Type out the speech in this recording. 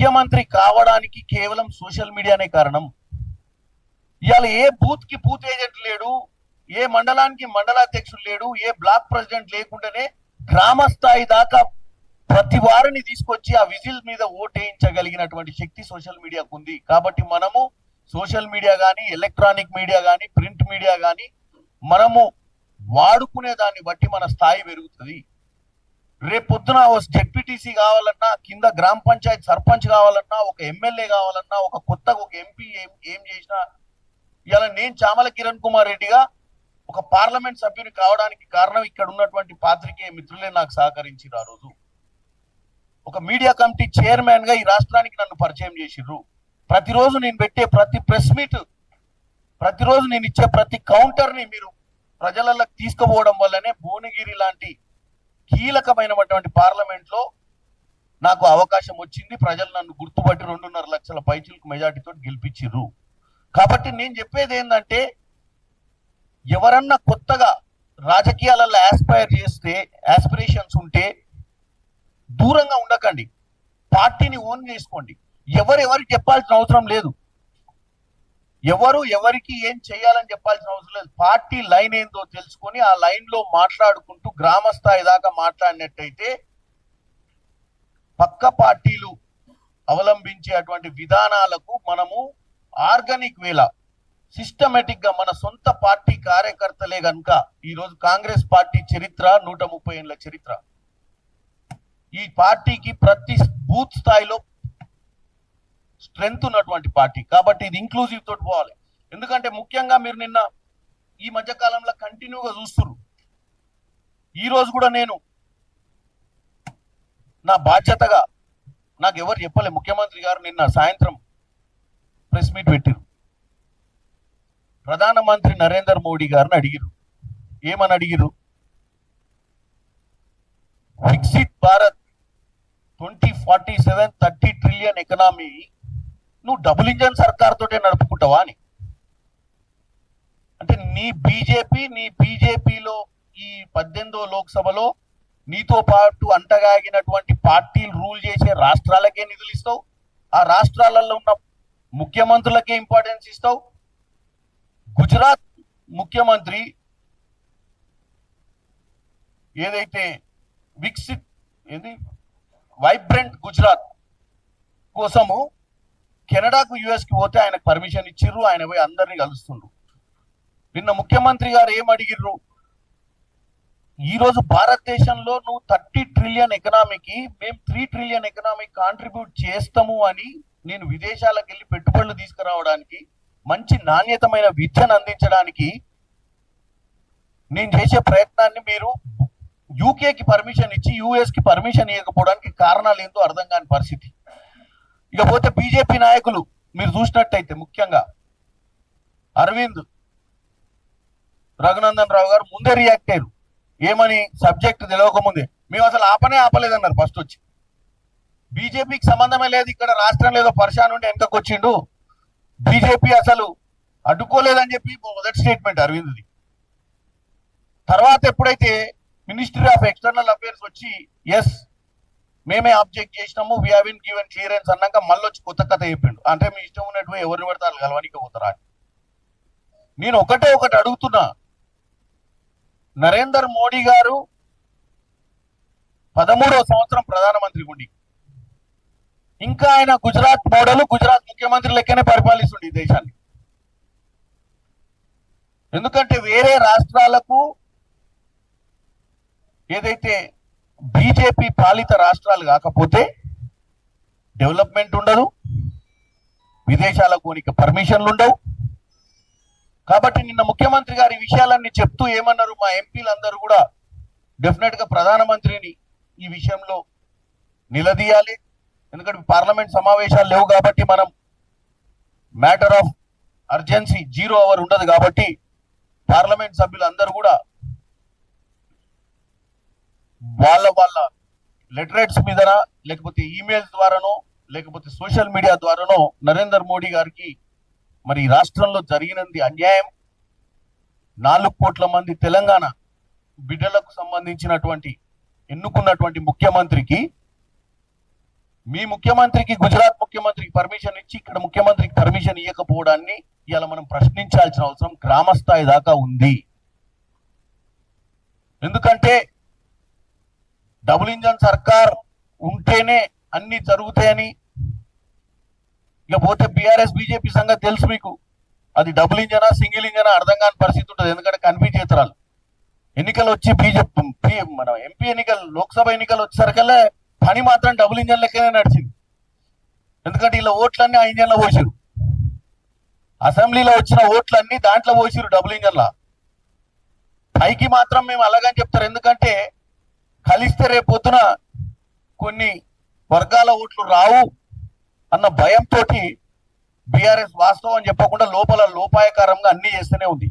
ముఖ్యమంత్రి కావడానికి కేవలం సోషల్ మీడియానే కారణం. ఇవాళ ఏ బూత్ కి బూత్ ఏజెంట్ లేడు, ఏ మండలానికి మండలాధ్యక్షుడు లేడు, ఏ బ్లాక్ ప్రెసిడెంట్ లేకుండానే గ్రామ స్థాయి దాకా ప్రతి వారిని తీసుకొచ్చి ఆ విజిల్ మీద ఓటేయించగలిగినటువంటి శక్తి సోషల్ మీడియాకు ఉంది. కాబట్టి మనము సోషల్ మీడియా కానీ, ఎలక్ట్రానిక్ మీడియా కానీ, ప్రింట్ మీడియా కానీ మనము వాడుకునే దాన్ని బట్టి మన స్థాయి పెరుగుతుంది. రేపు పొద్దున జెడ్పీటీసీ కావాలన్నా, కింద గ్రామ పంచాయతీ సర్పంచ్ కావాలన్నా, ఒక ఎమ్మెల్యే కావాలన్నా, ఒక కొత్తగా ఒక ఎంపీ ఏం చేసినా, ఇలా నేను చామల కిరణ్ కుమార్ రెడ్డిగా ఒక పార్లమెంట్ సభ్యుని కావడానికి కారణం ఇక్కడ ఉన్నటువంటి పాత్రికేయ మిత్రులే నాకు సహకరించారు. ఆ రోజు ఒక మీడియా కమిటీ చైర్మన్ గా ఈ రాష్ట్రానికి నన్ను పరిచయం చేసిర్రు. ప్రతిరోజు నేను పెట్టే ప్రతి ప్రెస్ మీట్, ప్రతిరోజు నేను ఇచ్చే ప్రతి కౌంటర్ ని మీరు ప్రజలకు తీసుకుపోవడం వల్లనే భువనగిరి లాంటి కీలకమైనటువంటి పార్లమెంట్ లో నాకు అవకాశం వచ్చింది. ప్రజలు నన్ను గుర్తుపట్టి 2.5 లక్షల పైచిలకు మెజార్టీతో గెలిపించిర్రు. కాబట్టి నేను చెప్పేది ఏంటంటే, ఎవరన్నా కొత్తగా రాజకీయాలలో ఆస్పిరేషన్స్ ఉంటే దూరంగా ఉండకండి, పార్టీని ఓన్ చేసుకోండి. ఎవరికి చెప్పాల్సిన అవసరం లేదు, ఎవరికి ఏం చేయాలని చెప్పాల్సిన అవసరం లేదు. పార్టీ లైన్ ఏందో తెలుసుకొని ఆ లైన్ లో మాట్లాడుకుంటూ గ్రామ స్థాయి దాకా మాట్లాడినట్టయితే పక్క పార్టీలు అవలంబించేటువంటి విధానాలకు మనము ఆర్గానిక్ వేలా సిస్టమేటిక్ గా మన సొంత పార్టీ కార్యకర్తలే గనుక ఈరోజు కాంగ్రెస్ పార్టీ చరిత్ర 130 ఏళ్ల చరిత్ర. ఈ పార్టీకి ప్రతి బూత్ స్థాయిలో స్ట్రెంగ్త్ ఉన్నటువంటి పార్టీ. కాబట్టి ఇది ఇంక్లూజివ్ తోటి పోవాలి. ఎందుకంటే ముఖ్యంగా మీరు నిన్న ఈ మధ్య కాలంలో కంటిన్యూగా చూస్తున్నారు. ఈ రోజు కూడా నేను నా బాధ్యతగా, నాకు ఎవరు చెప్పలే, ముఖ్యమంత్రి గారు నిన్న సాయంత్రం ప్రెస్ మీట్ పెట్టారు. ప్రధానమంత్రి నరేంద్ర మోడీ గారిని అడిగిరు. ఏమని అడిగిరు? వికసిత్ భారత్ 2047 30 ట్రిలియన్ ఎకనామీ నువ్వు డబుల్ ఇంజన్ సర్కార్ తోటే నడుపుకుంటావా అని. అంటే నీ బీజేపీలో ఈ 18వ లోక్సభలో నీతో పాటు అంటగాగినటువంటి పార్టీలు రూల్ చేసే రాష్ట్రాలకే నిధులు ఇస్తావు, ఆ రాష్ట్రాలలో ఉన్న ముఖ్యమంత్రులకే ఇంపార్టెన్స్ ఇస్తావు. గుజరాత్ ముఖ్యమంత్రి ఏదైతే వైబ్రెంట్ గుజరాత్ కోసము కెనడాకు యుఎస్ కి పోతే ఆయనకు పర్మిషన్ ఇచ్చిర్రు. ఆయన పోయి అందరినీ కలుస్తుండ్రు. నిన్న ముఖ్యమంత్రి గారు ఏం అడిగిర్రు? ఈరోజు భారతదేశంలో నువ్వు 30 ట్రిలియన్ ఎకనామీకి మేము 3 ట్రిలియన్ ఎకనామీ కాంట్రిబ్యూట్ చేస్తాము అని, నేను విదేశాలకు వెళ్ళి పెట్టుబడులు తీసుకురావడానికి, మంచి నాణ్యతమైన విద్యను అందించడానికి నేను చేసే ప్రయత్నాన్ని మీరు యూకేకి పర్మిషన్ ఇచ్చి యుఎస్ కి పర్మిషన్ ఇవ్వకపోవడానికి కారణాలు ఏంటో అర్థం కాని పరిస్థితి. ఇకపోతే బీజేపీ నాయకులు మీరు చూసినట్టయితే ముఖ్యంగా అరవింద్ రఘునందన్ రావు గారు ముందే రియాక్ట్ అయ్యారు. ఏమని? సబ్జెక్ట్ తెలియకముందే మేము అసలు ఆపలేదన్నారు. ఫస్ట్ వచ్చి బీజేపీకి సంబంధమే లేదు, ఇక్కడ రాష్ట్రం లేదో పరిశాన్ ఉండి వెనకకు వచ్చిండు, బీజేపీ అసలు అడ్డుకోలేదని చెప్పి మొదటి స్టేట్మెంట్ అరవింద్ది. తర్వాత ఎప్పుడైతే మినిస్ట్రీ ఆఫ్ ఎక్స్టర్నల్ అఫేర్స్ వచ్చి ఎస్ మేమే ఆబ్జెక్ట్ చేసినాము, వీ హావ్ గివెన్ క్లియరెన్స్ అన్నాక మళ్ళీ వచ్చి కొత్త కథ చెప్పిండు. అంటే మీ ఇష్టం ఉన్నట్టు ఎవరిని పడతారు కలవనికి పోతారా? నేను ఒకటి అడుగుతున్నా, నరేందర్ మోడీ గారు 13వ సంవత్సరం ప్రధానమంత్రి ఉండి ఇంకా ఆయన గుజరాత్ ముఖ్యమంత్రి లెక్కనే పరిపాలిస్తుండే ఈ దేశాన్ని. ఎందుకంటే వేరే రాష్ట్రాలకు ఏదైతే బీజేపీ పాలిత రాష్ట్రాలు కాకపోతే డెవలప్మెంట్ ఉండదు, విదేశాలకు పోనీకి పర్మిషన్లు ఉండవు. కాబట్టి నిన్న ముఖ్యమంత్రి గారు ఈ విషయాలన్నీ చెప్తూ ఏమన్నారు? మా ఎంపీలందరూ కూడా డెఫినెట్ గా ప్రధానమంత్రిని ఈ విషయంలో నిలదీయాలి. ఎందుకంటే పార్లమెంట్ సమావేశాలు లేవు కాబట్టి మనం మ్యాటర్ ఆఫ్ అర్జెన్సీ 0 అవర్ ఉండదు కాబట్టి పార్లమెంట్ సభ్యులందరూ కూడా వాళ్ళ లెటరేట్స్ మీదన, లేకపోతే ఈమెయిల్స్ ద్వారానో, లేకపోతే సోషల్ మీడియా ద్వారానో నరేందర్ మోడీ గారికి మరి రాష్ట్రంలో జరిగినది అన్యాయం, 4 కోట్ల మంది తెలంగాణ బిడ్డలకు సంబంధించినటువంటి ఎన్నుకున్నటువంటి ముఖ్యమంత్రికి మీ ముఖ్యమంత్రికి గుజరాత్ ముఖ్యమంత్రికి పర్మిషన్ ఇచ్చి ఇక్కడ ముఖ్యమంత్రికి పర్మిషన్ ఇవ్వకపోవడాన్ని ఇలా మనం ప్రశ్నించాల్సిన అవసరం గ్రామ స్థాయి దాకా ఉంది. ఎందుకంటే డబుల్ ఇంజన్ సర్కార్ ఉంటేనే అన్ని జరుగుతాయని, ఇక పోతే బీఆర్ఎస్ బీజేపీ సంగతి తెలుసు మీకు. అది డబుల్ ఇంజనా సింగిల్ ఇంజనా అర్థం కాని పరిస్థితి ఉంటుంది. ఎందుకంటే కన్ఫ్యూజ్ చేతరాలు ఎన్నికలు వచ్చి బీజేపీ మన ఎంపీ ఎన్నికలు లోక్సభ ఎన్నికలు వచ్చేసరికల్లా పని మాత్రం డబుల్ ఇంజన్ లెక్కనే నడిచింది. ఎందుకంటే ఇలా ఓట్లన్నీ ఆ ఇంజన్లో పోసిరు, అసెంబ్లీలో వచ్చిన ఓట్లన్నీ దాంట్లో పోసిరు డబుల్ ఇంజన్లా. పైకి మాత్రం మేము అలాగని చెప్తారు, ఎందుకంటే కలిస్తే రేపు పొద్దున కొన్ని వర్గాల ఓట్లు రావు అన్న భయంతో బీఆర్ఎస్ వాస్తవం చెప్పకుండా లోపల లోపాయకారంగా అన్ని చేస్తూనే ఉంది.